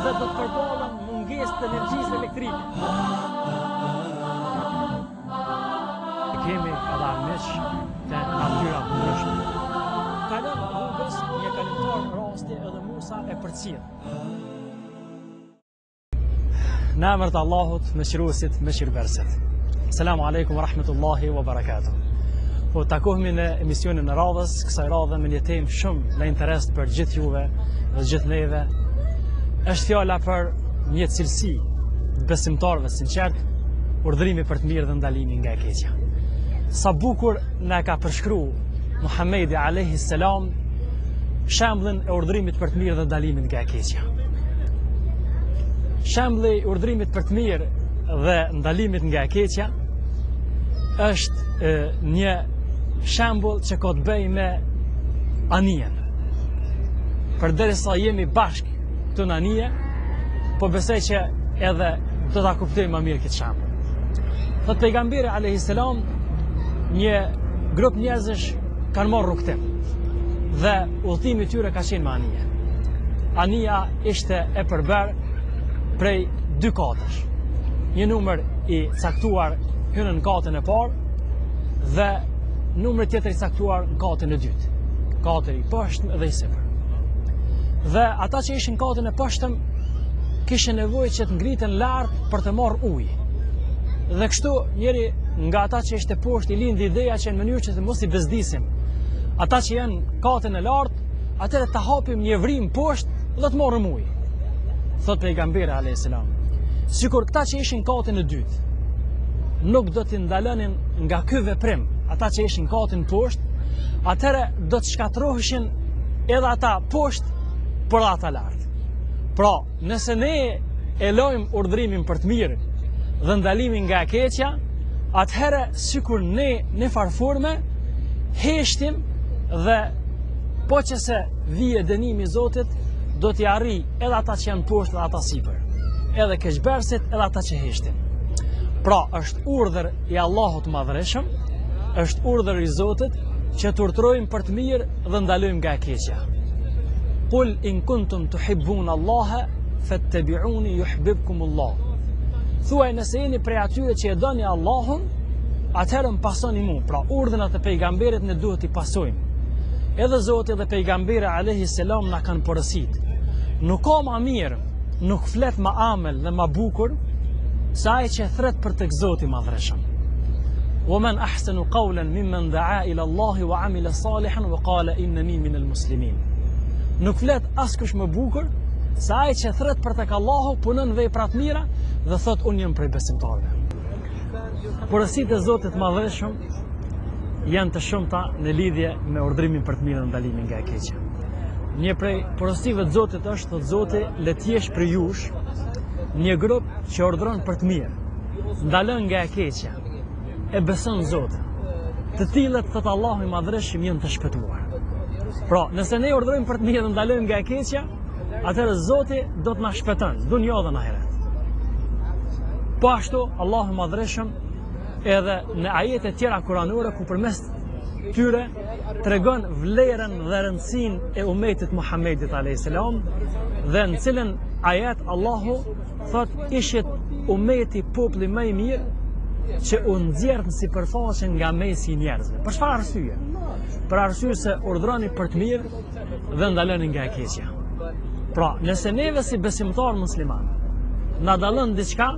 dhe do të përballen mungesë të energjisë elektrike. Kemi edhe armiq të natyra të ndryshme. Kalon rrugës një kalimtar rasti edhe Musa e përcjell. Në emër të Allahut, mëshiruesit, mëshirëbërësit. Selamu alaikum wa rahmetullahi wa barakatuh. Po takohemi në emisionin e radhës, kësaj radhe me një temë shumë në interes për gjithë juve dhe gjithë neve. Është fjala për një cilësi të besimtarëve sinqert, urdhrimi për të mirë dhe ndalimi nga e keqja. Sa bukur na ka përshkruar Muhamedi alayhi salam shembullin e urdhrimit për të mirë dhe ndalimin nga e keqja. Shembulli i urdhrimit për të mirë dhe ndalimit nga e keqja është një shembull që ka të bëjë me anijen. Përderisa jemi bashkë këtu në anije, po besoj që edhe do ta kuptojmë më mirë këtë shembull. Thot pejgamberi alayhi salam, një grup njerëzish kanë marrë rrugtim dhe udhëtimi i tyre ka qenë me anije. Anija ishte e përbërë prej dy katësh. Një numër i caktuar hyn në katën e parë dhe numri tjetër i caktuar në katën e dytë. Katëri i poshtëm dhe i sipër. Dhe ata që ishin në katën e poshtëm kishin nevojë që të ngriten lart për të marrë ujë. Dhe kështu njëri nga ata që ishte poshtë i lindi ideja që në mënyrë që të mos i bezdisim ata që janë në katën e lartë, atëherë ta hapim një vrim poshtë dhe të marrim ujë. Thot pejgamberi alayhis salam, sikur këta që ishin katën e dytë nuk do t'i ndalonin nga ky veprim ata që ishin katën poshtë, atëherë do të shkatërroheshin edhe ata poshtë për ata lart. Pra, nëse ne e lojmë urdhrimin për të mirë dhe ndalimin nga e keqja, atëherë sikur ne në farforme heshtim dhe po që se vije dënimi i Zotit, do t'i arri edhe ata që janë poshtë dhe ata sipër, edhe keqbërësit edhe ata që heshtin. Pra, është urdhër i Allahut madhëreshëm, është urdhër i Zotit që të urdhrojmë për të mirë dhe ndalojmë nga e keqja. Qul in kuntum tuhibbuna Allaha fattabi'uni yuhibbukumullah. Thuaj nëse jeni prej atyre që e doni Allahun, atëherë më pasoni mua. Pra, urdhënat e pejgamberit ne duhet i pasojmë. Edhe Zoti dhe pejgamberi alayhi salam na kanë porositë. Nuk ka më mirë, nuk flet më amel dhe më bukur se ai që thret për tek Zoti madhreshëm. Wa man ahsanu qawlan mimman da'a ila Allah wa 'amila salihan wa qala innani minal muslimin. Nuk flet askush më bukur se ai që thret për tek Allahu, punon vepra të mira dhe thot unë jam prej besimtarëve. Porositë e Zotit madhreshëm janë të shumta në lidhje me urdhrimin për të mirë dhe ndalimin nga e keqja. Një prej porosive të Zotit është, thot Zoti, le të jesh për jush një grup që urdhron për të mirë, ndalon nga e keqja, e beson Zotin. Të tillët, thot Allahu i madhreshëm, janë të shpëtuar. Pra, nëse ne urdhrojmë për të mirë dhe ndalojmë nga e keqja, atëherë Zoti do të na shpëton, dunjë dhe në ahiret. Po ashtu, Allahu i madhreshëm edhe në ajete tjera kuranore ku përmes tyre tregon vlerën dhe rëndësinë e umetit Muhammedit alayhis salam, dhe në cilën ajet Allahu thot ishit umeti populli më i mirë që u nxjerr në sipërfaqe nga mesi i njerëzve. Për çfarë arsye? Për arsye se urdhroni për të mirë dhe ndaloni nga e keqja. Pra, nëse neve si besimtar musliman na dallon diçka,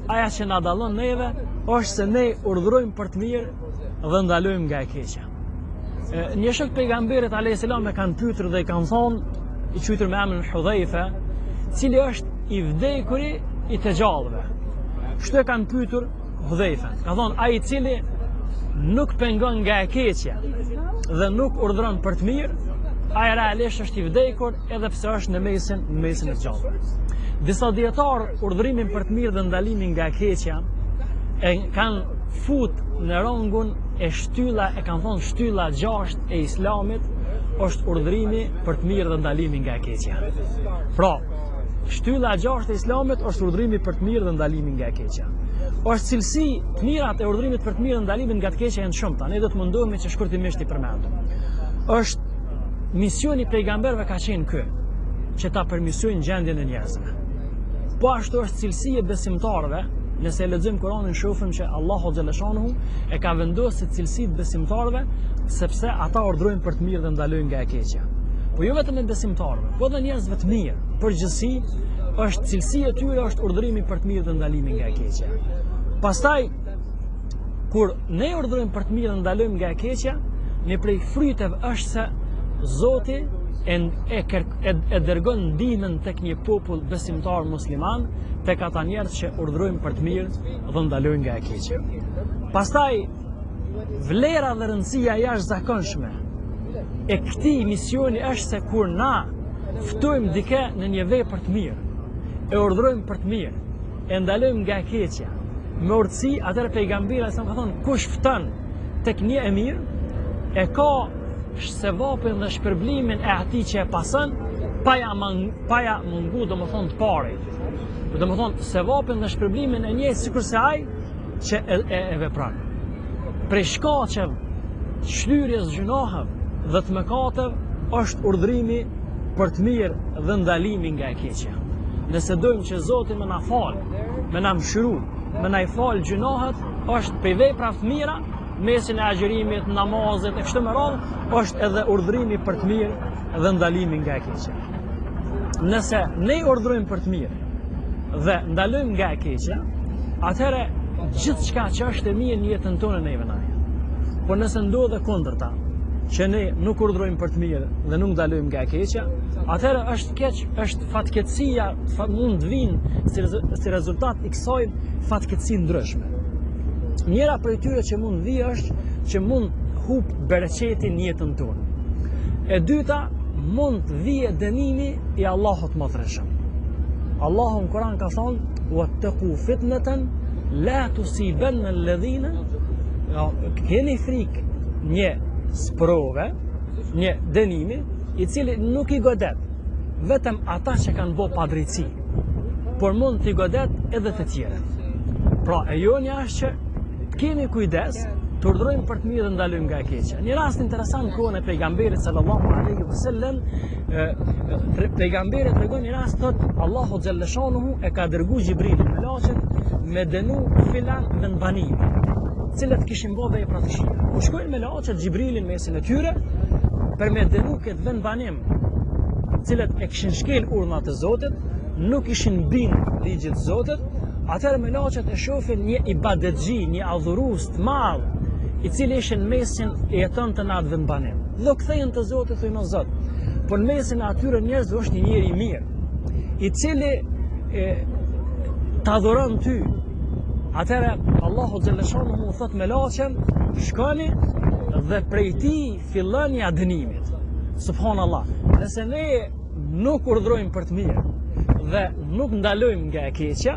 aja që na dallon neve është se ne urdhrojmë për të mirë dhe ndalojmë nga e keqja. Një shok pejgamberit alayhis salam e kanë pyetur dhe i kanë thonë, i quajtur me emrin Hudhaifa, cili është i vdekuri i të gjallëve. Kështu e kanë pyetur Hudhaifa. Ka thonë, ai i cili nuk pengon nga e keqja dhe nuk urdhron për të mirë, ai realisht është i vdekur edhe pse është në mesin e të gjallëve. Disa dietar urdhrimin për të mirë dhe ndalimin nga e keqja e kanë fut në rangun e shtylla, e kanë thonë shtylla 6 e Islamit është urdhrimi për të mirë dhe ndalimi nga e keqja. Pra, shtylla 6 e Islamit është urdhrimi për të mirë dhe ndalimi nga e keqja. Është cilësi të mirat e urdhrimit për të mirë dhe ndalimin nga të keqja janë shumëta. Ne do të mundohemi që shkurtimisht i përmendim. Është misioni pejgamberëve ka qenë ky, që ta përmirësojnë gjendjen e njerëzve. Po ashtu është cilësia e besimtarëve. Nëse e lexojmë Kur'anin shohim që Allahu xhaleshanuhu e ka vendosur cilësitë e besimtarëve sepse ata urdhrojnë për të mirë dhe ndalojnë nga e keqja. Po jo vetëm e besimtarëve, po edhe njerëzve të mirë. Përgjithësi është cilësia e tyre është urdhrimi për të mirë dhe ndalimi nga e keqja. Pastaj kur ne urdhrojmë për të mirë dhe ndalojmë nga e keqja, një prej fryteve është se Zoti e dërgon ndihmën tek një popull besimtar musliman, tek ata njerëz që urdhrojnë për të mirë dhe ndalojnë nga e keqja. Pastaj vlera dhe rëndësia jashtëzakonshme e këtij misioni është se kur na ftojmë dikë në një vepër të mirë, e urdhrojmë për të mirë, e ndalojmë nga e keqja, me urtësi, atëherë pejgamberi sa ka thonë kush fton tek një e mirë, e ka sevapin dhe shpërblimin e atij që e pason, pa ja mungu domethënë të parit. Domethënë sevapin dhe shpërblimin e njëjtë sikur se ai që e vepron. Prej shkaqeve, shlyrjes gjunaheve dhe të mëkateve është urdhrimi për të mirë dhe ndalimi nga e keqja. Nëse dojmë që Zoti më na fal, më na mëshiru, më na i fal gjunahet, është për vepra të mira, mesin e agjërimit, namazit e kështu me radhë, është edhe urdhrimi për të mirë dhe ndalimi nga e keqja. Nëse ne urdhrojmë për të mirë dhe ndalojmë nga e keqja, atëherë gjithçka që është e mirë në jetën tonë ne vënaj. Por nëse ndodhe kundërta, që ne nuk urdhrojmë për të mirë dhe nuk ndalojmë nga e keqja, atëherë është keq, është fatkeqësia, mund të vinë si rezultat i kësaj fatkeqësi ndryshme. Njëra prej tyre që mund vijë është që mund hub bereqetin në jetën tonë. E dyta, mund të vijë dënimi i Allahut mëdhërshëm. Allahu në Kur'an ka thonë: "Wattaqu fitnatan la tusibanna alladhina", keni frikë një sprove, një dënimi i cili nuk i godet vetëm ata që kanë bërë padrejtësi, por mund t'i godet edhe të tjerët. Pra e jonja është që kemi kujdes të urdhrojmë për të mirë dhe ndalojmë nga e keqja. Një rast interesant kohën e pejgamberit sallallahu alaihi wasallam, pejgamberi tregon një rast, thotë Allahu xhallashanuhu e ka dërguar Xhibrilin me laçet me dënu filan dhe banime, cilët kishin bërë vepra të këqija. U shkojnë me laçet Xhibrilin mesin e tyre për me dënu këtë vend banim, cilët e kishin shkel urdhnat e Zotit, nuk ishin bin ligjit të Zotit. Atëherë me laçet e shohin një ibadetxhi, një adhurues të madh, i cili ishte në mesin e jetonte në atë vendbanim. Dhe kthehen te Zoti, thonë: "O Zot, po në mesin e atyre njerëzve është një njeri i mirë, i cili të adhuron ty." Atëherë Allahu xhallashanuhu thot me laçen: "Shkoni dhe prej tij filloni dënimit." Subhanallahu. Nëse ne nuk urdhrojmë për të mirë dhe nuk ndalojmë nga e keqja,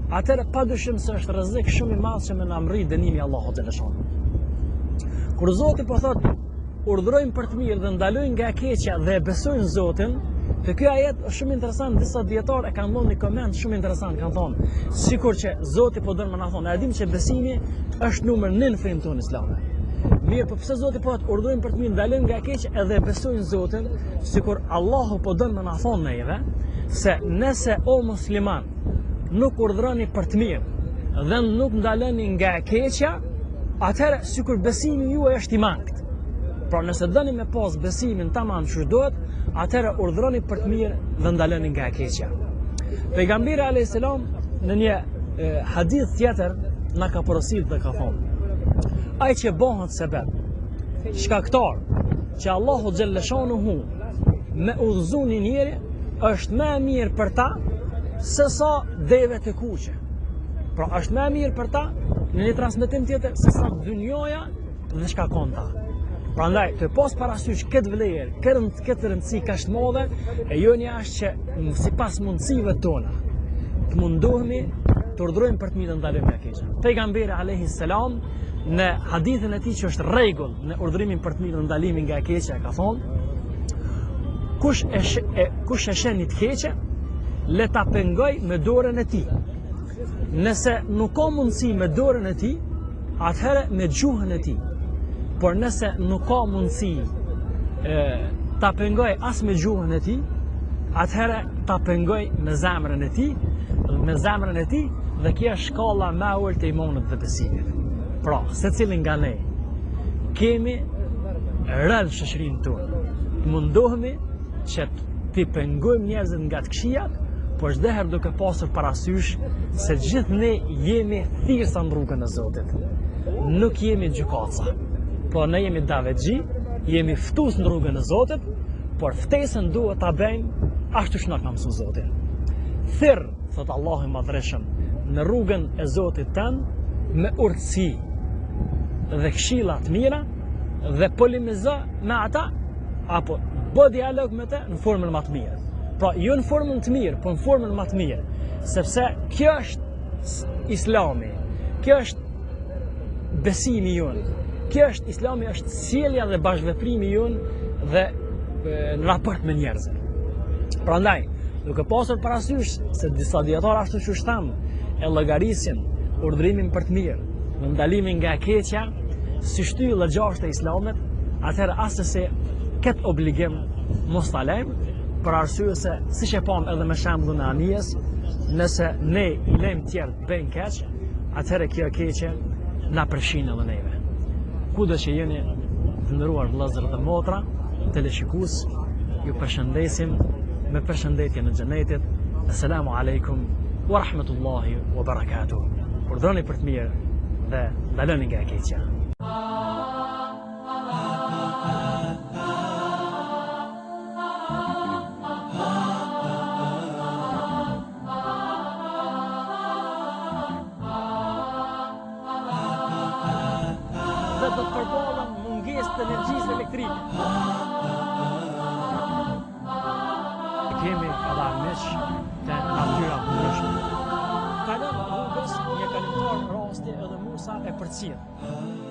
atëherë padyshim se është rrezik shumë i madh që më na mri dënimi i Allahut xhallashanuhu. Kur Zoti po thot urdhrojmë për të mirë dhe ndalojmë nga e keqja dhe e besojnë Zotin, te ky ajet është shumë interesant. Disa dietarë e kanë dhënë një koment shumë interesant, kanë thonë sikur që Zoti po don më na thonë, a dim që besimi është numër 9 në fenë tonë islame. Mirë, po pse Zoti po thot urdhrojmë për të mirë, ndalojmë nga e keqja edhe e besojnë Zotin, sikur Allahu po don më na thonë neve se nëse o musliman nuk urdhroni për të mirë dhe nuk ndaloni nga e keqja, atëherë sikur besimi juaj është i mangët. Pra nëse dëni me pas besimin tamam që duhet, atëherë urdhroni për të mirë dhe ndaloni nga e keqja. Pejgamberi alayhis salam në një hadith tjetër na ka porositur dhe ka thonë: ai që bëhet sebeb, shkaktar që Allahu xhallashanuhu me udhëzu një njeri, është më e mirë për ta se sa deve të kuqe. Pra është më e mirë për ta në një transmetim tjetër se sa dynjoja dhe çka konta. Prandaj të pas parasysh këtë vlerë, këtë rëndësi kaq të madhe, e jonja është që sipas mundësive tona të mundohemi të urdhrojmë për të mirë dhe ndalojmë nga e keqja. Pejgamberi alayhis salam në hadithin e tij që është rregull në urdhrimin për të mirë dhe ndalimin nga e keqja ka thonë: kush e sheh një të keqe, le ta pengoj me dorën e tij. Nëse nuk ka mundësi me dorën e tij, atëherë me gjuhën e tij. Por nëse nuk ka mundësi ta pengoj as me gjuhën e tij, atëherë ta pengoj me zemrën e tij me zemrën e tij dhe kjo është shkalla më e ulët e imanit dhe besimit. Pra, secili nga ne kemi rënë shoqërinë tonë. Mundohemi që t'i pengojmë njerëzit nga të këqijat, por çdoherë duke pasur parasysh se gjithë ne jemi thirrsa në rrugën e Zotit. Nuk jemi gjykatësa, po ne jemi davetxhi, jemi ftues në rrugën e Zotit, por ftesën duhet ta bëjmë ashtu që na ka mësuar Zoti. Thirr, thot Allahu i Madhreshëm, në rrugën e Zotit tënd me urtësi dhe këshilla të mira dhe polemizo me ata apo bë dialog me të në formën më të mirë. Pra, jo në formën të mirë, po në formën më të mirë, sepse kjo është Islami, kjo është besimi jonë, kjo është Islami, është sjellja dhe bashkëveprimi jonë dhe në raport me njerëzit. Prandaj, duke pasur parasysh se disa dietarë ashtu që tham e llogarisin urdhrimin për të mirë, në ndalimin nga e keqja, si shtyllë e gjashtë e Islamit, atëherë asnjëse këtë obligim mos ta lejmë, për arsye se siç e pam edhe me shembullin e anijes, nëse ne i lejmë tjerë të bëjnë keq, atëherë kjo keqje na përshin edhe neve. Kudo që jeni të nderuar vëllezër dhe motra, teleshikues, ju përshëndesim me përshëndetje në xhenetit. Assalamu alaikum wa rahmatullahi wa barakatuh. Urdhroni për të mirë dhe ndaloni nga e keqja. Dhe do të përballen mungesë të energjisë elektrike. Kemi edhe armiq të natyra ndryshme. Kalon rrugës një kalimtar rasti edhe Musa e përcjell.